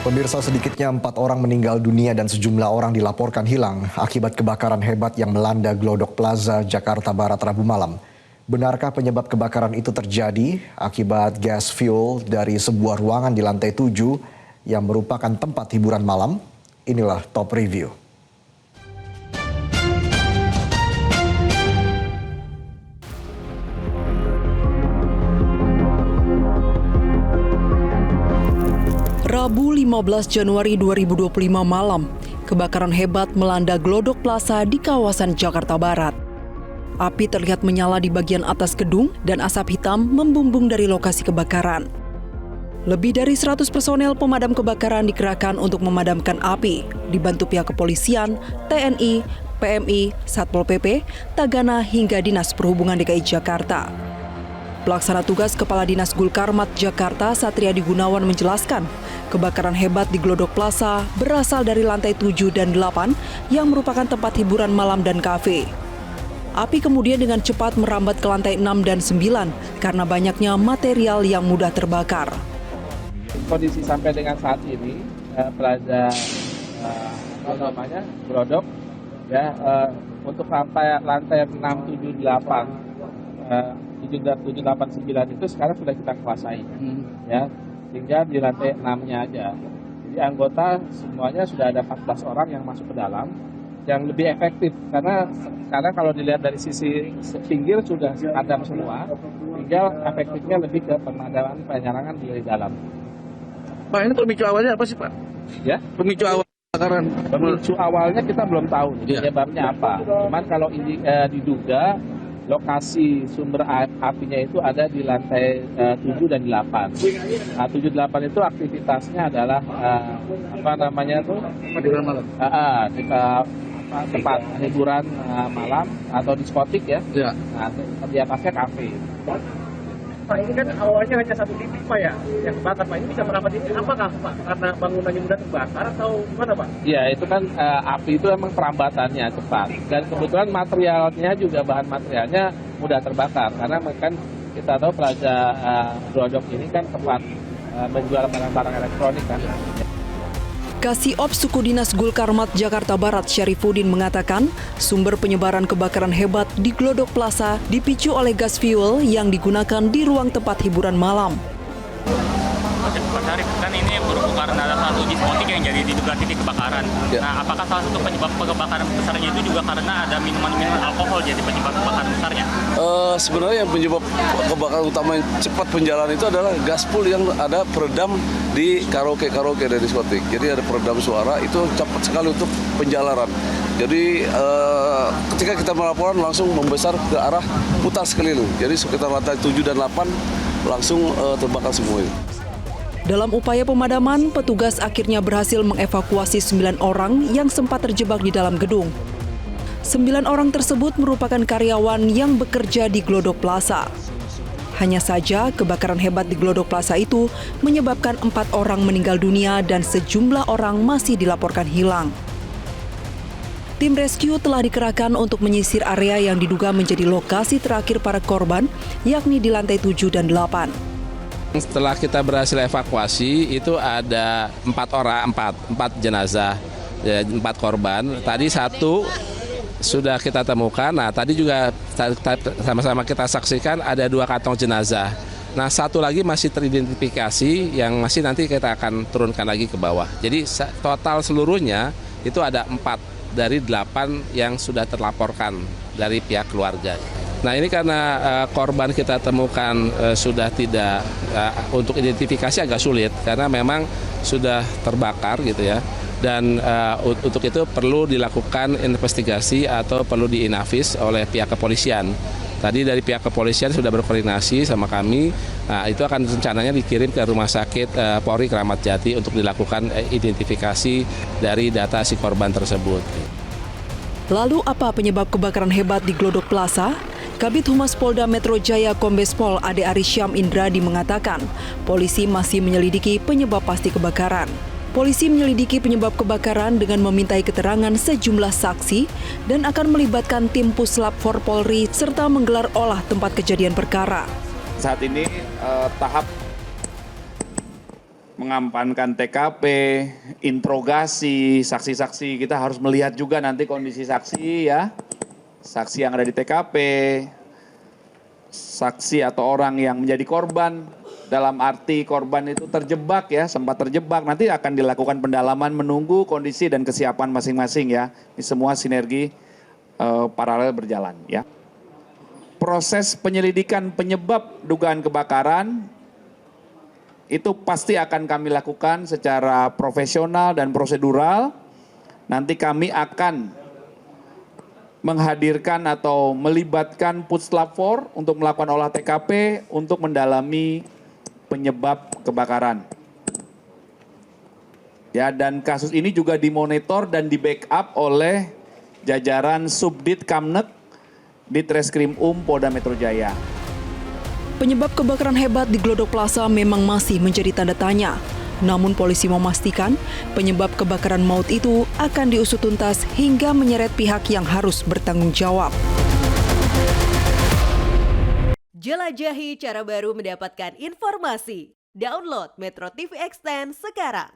Pemirsa, sedikitnya 4 orang meninggal dunia dan sejumlah orang dilaporkan hilang akibat kebakaran hebat yang melanda Glodok Plaza, Jakarta Barat Rabu malam. Benarkah penyebab kebakaran itu terjadi akibat gas fuel dari sebuah ruangan di lantai 7 yang merupakan tempat hiburan malam? Inilah Top Review. Rabu 15 Januari 2025 malam, kebakaran hebat melanda Glodok Plaza di kawasan Jakarta Barat. Api terlihat menyala di bagian atas gedung dan asap hitam membumbung dari lokasi kebakaran. Lebih dari 100 personel pemadam kebakaran dikerahkan untuk memadamkan api, dibantu pihak kepolisian, TNI, PMI, Satpol PP, Tagana hingga Dinas Perhubungan DKI Jakarta. Pelaksana tugas Kepala Dinas Gulkarmat Jakarta Satriadi Gunawan menjelaskan, kebakaran hebat di Glodok Plaza berasal dari lantai 7 dan 8 yang merupakan tempat hiburan malam dan kafe. Api kemudian dengan cepat merambat ke lantai 6 dan 9 karena banyaknya material yang mudah terbakar. Kondisi sampai dengan saat ini, Plaza Glodok, untuk lantai 6, 7, 8, 789 itu sekarang sudah kita kuasai, ya, tinggal di lantai 6-nya aja. Jadi anggota semuanya sudah ada 14 orang yang masuk ke dalam, yang lebih efektif karena kalau dilihat dari sisi pinggir sudah ada semua, tinggal efektifnya lebih ke pemadaman penyerangan di dalam. Pak, ini pemicu awalnya apa sih, Pak? Ya, Pemicu awal kebakaran. pemicu awalnya kita belum tahu penyebabnya apa. Cuman kalau ini diduga lokasi sumber apinya itu ada di lantai 7 dan 8. Nah, 7 8 itu aktivitasnya adalah Hiburan malam. Tempat hiburan malam atau diskotik ya. Ya. Nah, di atasnya kafe. Pak, ini kan awalnya hanya satu titik, Pak, ya, yang kebakar, Pak. Ini bisa merambat ini apakah, Pak? Karena bangunannya mudah terbakar atau gimana, Pak? Ya, itu kan api itu memang perambatannya cepat. Dan kebetulan materialnya juga, bahan materialnya mudah terbakar. Karena kan kita tahu Plaza Glodok ini kan tempat menjual barang-barang elektronik kan. Kasih-Ops Suku Dinas Gulkarmat Jakarta Barat Syarifuddin mengatakan, sumber penyebaran kebakaran hebat di Glodok Plaza dipicu oleh gas fuel yang digunakan di ruang tempat hiburan malam. Pak Syarif, kan ini berhubung karena ada satu diskotik yang jadi diduga titik kebakaran. Ya. Nah, apakah salah satu penyebab kebakaran besarnya itu juga karena ada minuman-minuman alkohol jadi penyebab kebakaran besarnya? Sebenarnya yang penyebab kebakaran utama yang cepat penjalan itu adalah gas pool yang ada peredam di karaoke dari diskotik. Jadi ada peredam suara itu cepat sekali untuk penjalaran. Jadi ketika kita melaporkan langsung membesar ke arah putar sekeliling. Jadi sekitar lantai 7 dan 8 langsung terbakar semua itu. Dalam upaya pemadaman, petugas akhirnya berhasil mengevakuasi 9 orang yang sempat terjebak di dalam gedung. 9 orang tersebut merupakan karyawan yang bekerja di Glodok Plaza. Hanya saja, kebakaran hebat di Glodok Plaza itu menyebabkan 4 orang meninggal dunia dan sejumlah orang masih dilaporkan hilang. Tim rescue telah dikerahkan untuk menyisir area yang diduga menjadi lokasi terakhir para korban, yakni di lantai 7 dan 8. Setelah kita berhasil evakuasi, itu ada 4 jenazah, 4 korban. Tadi 1 sudah kita temukan, nah tadi juga sama-sama kita saksikan ada 2 kantong jenazah. Nah 1 lagi masih teridentifikasi yang masih nanti kita akan turunkan lagi ke bawah. Jadi total seluruhnya itu ada 4 dari 8 yang sudah terlaporkan dari pihak keluarga. Nah ini karena korban kita temukan sudah tidak, untuk identifikasi agak sulit karena memang sudah terbakar gitu ya. Dan untuk itu perlu dilakukan investigasi atau perlu diinafis oleh pihak kepolisian. Tadi dari pihak kepolisian sudah berkoordinasi sama kami, nah itu akan rencananya dikirim ke Rumah Sakit Polri Kramat Jati untuk dilakukan identifikasi dari data si korban tersebut. Lalu apa penyebab kebakaran hebat di Glodok Plaza? Kabid Humas Polda Metro Jaya Kombes Pol Ade Arysyam Indradi mengatakan, polisi masih menyelidiki penyebab pasti kebakaran. Polisi menyelidiki penyebab kebakaran dengan memintai keterangan sejumlah saksi dan akan melibatkan tim Puslap 4 Polri serta menggelar olah tempat kejadian perkara. Saat ini tahap mengamankan TKP, interogasi, saksi-saksi kita harus melihat juga nanti kondisi saksi ya. Saksi yang ada di TKP, saksi atau orang yang menjadi korban, dalam arti korban itu terjebak ya, sempat terjebak, nanti akan dilakukan pendalaman menunggu kondisi dan kesiapan masing-masing ya. Ini semua sinergi paralel berjalan ya. Proses penyelidikan penyebab dugaan kebakaran itu pasti akan kami lakukan secara profesional dan prosedural. Nanti kami akan menghadirkan atau melibatkan Puslap 4 untuk melakukan olah TKP untuk mendalami penyebab kebakaran. Ya, dan kasus ini juga dimonitor dan di-backup oleh jajaran Subdit Kamnek Ditreskrim Polda Metro Jaya. Penyebab kebakaran hebat di Glodok Plaza memang masih menjadi tanda tanya. Namun polisi memastikan penyebab kebakaran maut itu akan diusut tuntas hingga menyeret pihak yang harus bertanggung jawab. Jelajahi cara baru mendapatkan informasi. Download Metro TV Extend sekarang.